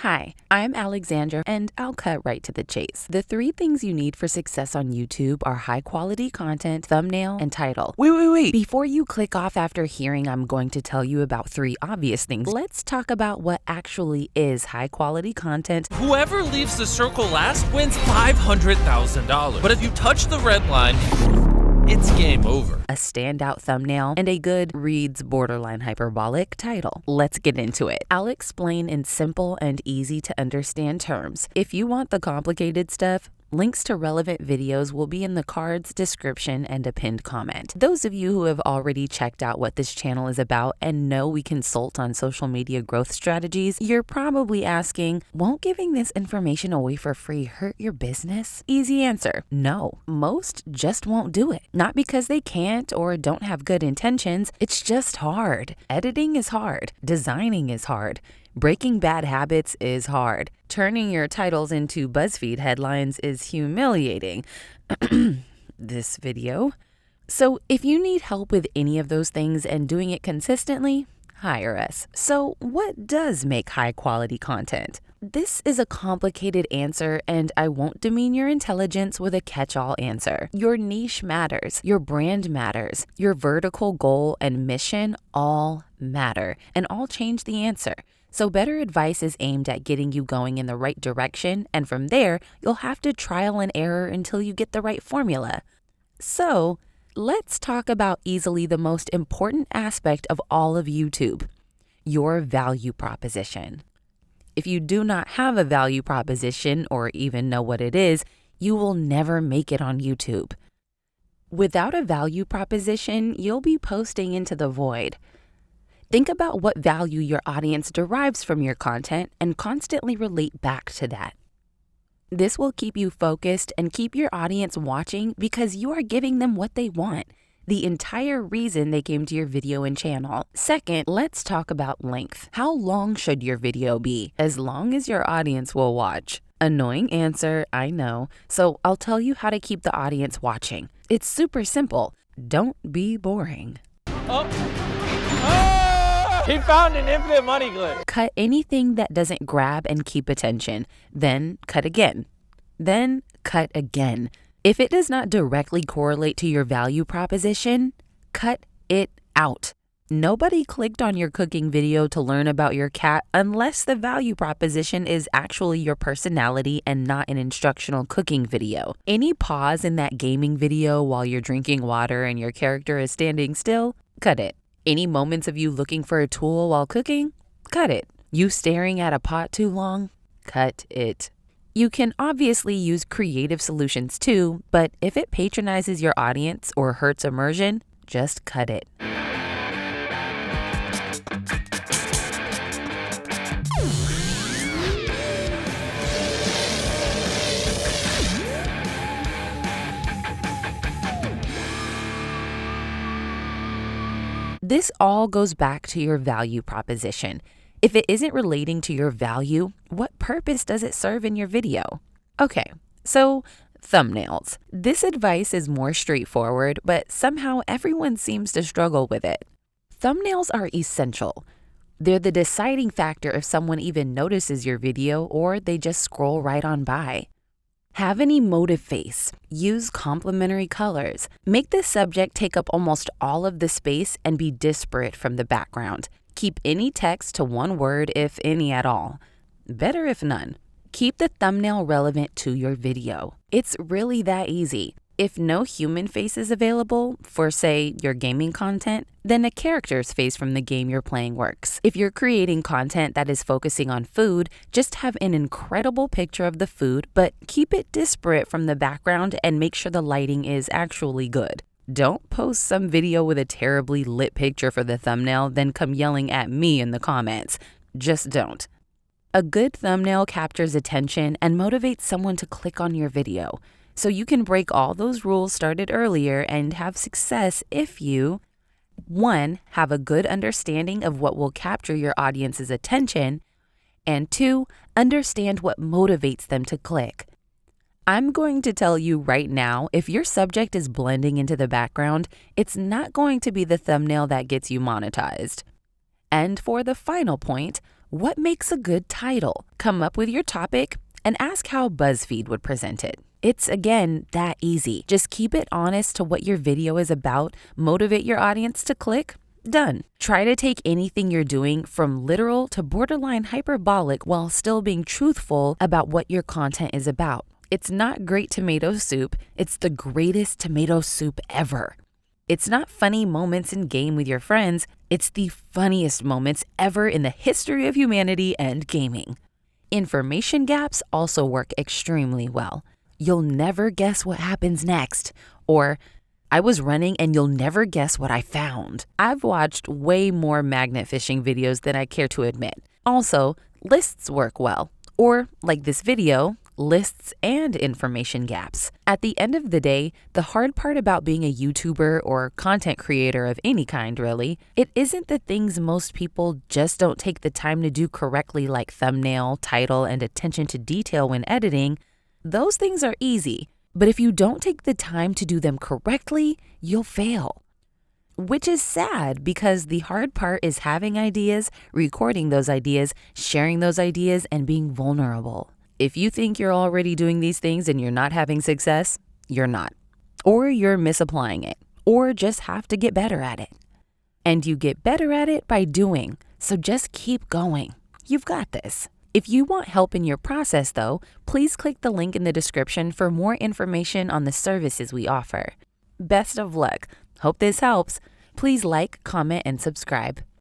Hi, I'm Alexandra, and I'll cut right to the chase. The three things you need for success on YouTube are high-quality content, thumbnail, and title. Wait. Before you click off after hearing I'm going to tell you about three obvious things, let's talk about what actually is high-quality content. Whoever leaves the circle last wins $500,000. But if you touch the red line, it's game over. A standout thumbnail, and a good, reads borderline hyperbolic title. Let's get into it. I'll explain in simple and easy to understand terms. If you want the complicated stuff, links to relevant videos will be in the cards, description, and a pinned comment. Those of you who have already checked out what this channel is about and know we consult on social media growth strategies, you're probably asking, won't giving this information away for free hurt your business? Easy answer, no. Most just won't do it. Not because they can't or don't have good intentions, it's just hard. Editing is hard. Designing is hard. Breaking bad habits is hard. Turning your titles into BuzzFeed headlines is humiliating. This video. So if you need help with any of those things and doing it consistently, hire us. So what does make high quality content? This is a complicated answer, and I won't demean your intelligence with a catch-all answer. Your niche matters, your brand matters, your vertical goal and mission all matter, and all change the answer. So better advice is aimed at getting you going in the right direction, and from there, you'll have to trial and error until you get the right formula. So let's talk about easily the most important aspect of all of YouTube, your value proposition. If you do not have a value proposition or even know what it is, you will never make it on YouTube. Without a value proposition, you'll be posting into the void. Think about what value your audience derives from your content and constantly relate back to that. This will keep you focused and keep your audience watching because you are giving them what they want, the entire reason they came to your video and channel. Second, let's talk about length. How long should your video be? As long as your audience will watch. Annoying answer, I know. So I'll tell you how to keep the audience watching. It's super simple. Don't be boring. He found an infinite money glitch. Cut anything that doesn't grab and keep attention. Then cut again. Then cut again. If it does not directly correlate to your value proposition, cut it out. Nobody clicked on your cooking video to learn about your cat unless the value proposition is actually your personality and not an instructional cooking video. Any pause in that gaming video while you're drinking water and your character is standing still, cut it. Any moments of you looking for a tool while cooking? Cut it. You staring at a pot too long? Cut it. You can obviously use creative solutions too, but if it patronizes your audience or hurts immersion, just cut it. This all goes back to your value proposition. If it isn't relating to your value, what purpose does it serve in your video? Okay, so thumbnails. This advice is more straightforward, but somehow everyone seems to struggle with it. Thumbnails are essential. They're the deciding factor if someone even notices your video or they just scroll right on by. Have an emotive face. Use complementary colors. Make the subject take up almost all of the space and be disparate from the background. Keep any text to one word, if any at all. Better if none. Keep the thumbnail relevant to your video. It's really that easy. If no human face is available for, say, your gaming content, then a character's face from the game you're playing works. If you're creating content that is focusing on food, just have an incredible picture of the food, but keep it disparate from the background and make sure the lighting is actually good. Don't post some video with a terribly lit picture for the thumbnail, then come yelling at me in the comments. Just don't. A good thumbnail captures attention and motivates someone to click on your video. So you can break all those rules started earlier and have success if you 1. Have a good understanding of what will capture your audience's attention, and 2. Understand what motivates them to click. I'm going to tell you right now, if your subject is blending into the background, it's not going to be the thumbnail that gets you monetized. And for the final point, What makes a good title? Come up with your topic and ask how BuzzFeed would present it. It's, again, that easy. Just keep it honest to what your video is about, motivate your audience to click. Done. Try to take anything you're doing from literal to borderline hyperbolic while still being truthful about what your content is about. It's not great tomato soup, it's the greatest tomato soup ever. It's not funny moments in game with your friends, it's the funniest moments ever in the history of humanity and gaming. Information gaps also work extremely well. You'll never guess what happens next, or I was running and you'll never guess what I found. I've watched way more magnet fishing videos than I care to admit. Also, lists work well, or like this video, lists and information gaps. At the end of the day, the hard part about being a YouTuber or content creator of any kind, really, it isn't the things most people just don't take the time to do correctly, like thumbnail, title, and attention to detail when editing. Those things are easy. But if you don't take the time to do them correctly, you'll fail. Which is sad because the hard part is having ideas, recording those ideas, sharing those ideas, and being vulnerable. If you think you're already doing these things and you're not having success, you're not. Or you're misapplying it, or just have to get better at it. And you get better at it by doing, so just keep going. You've got this. If you want help in your process, though, please click the link in the description for more information on the services we offer. Best of luck. Hope this helps. Please like, comment, and subscribe.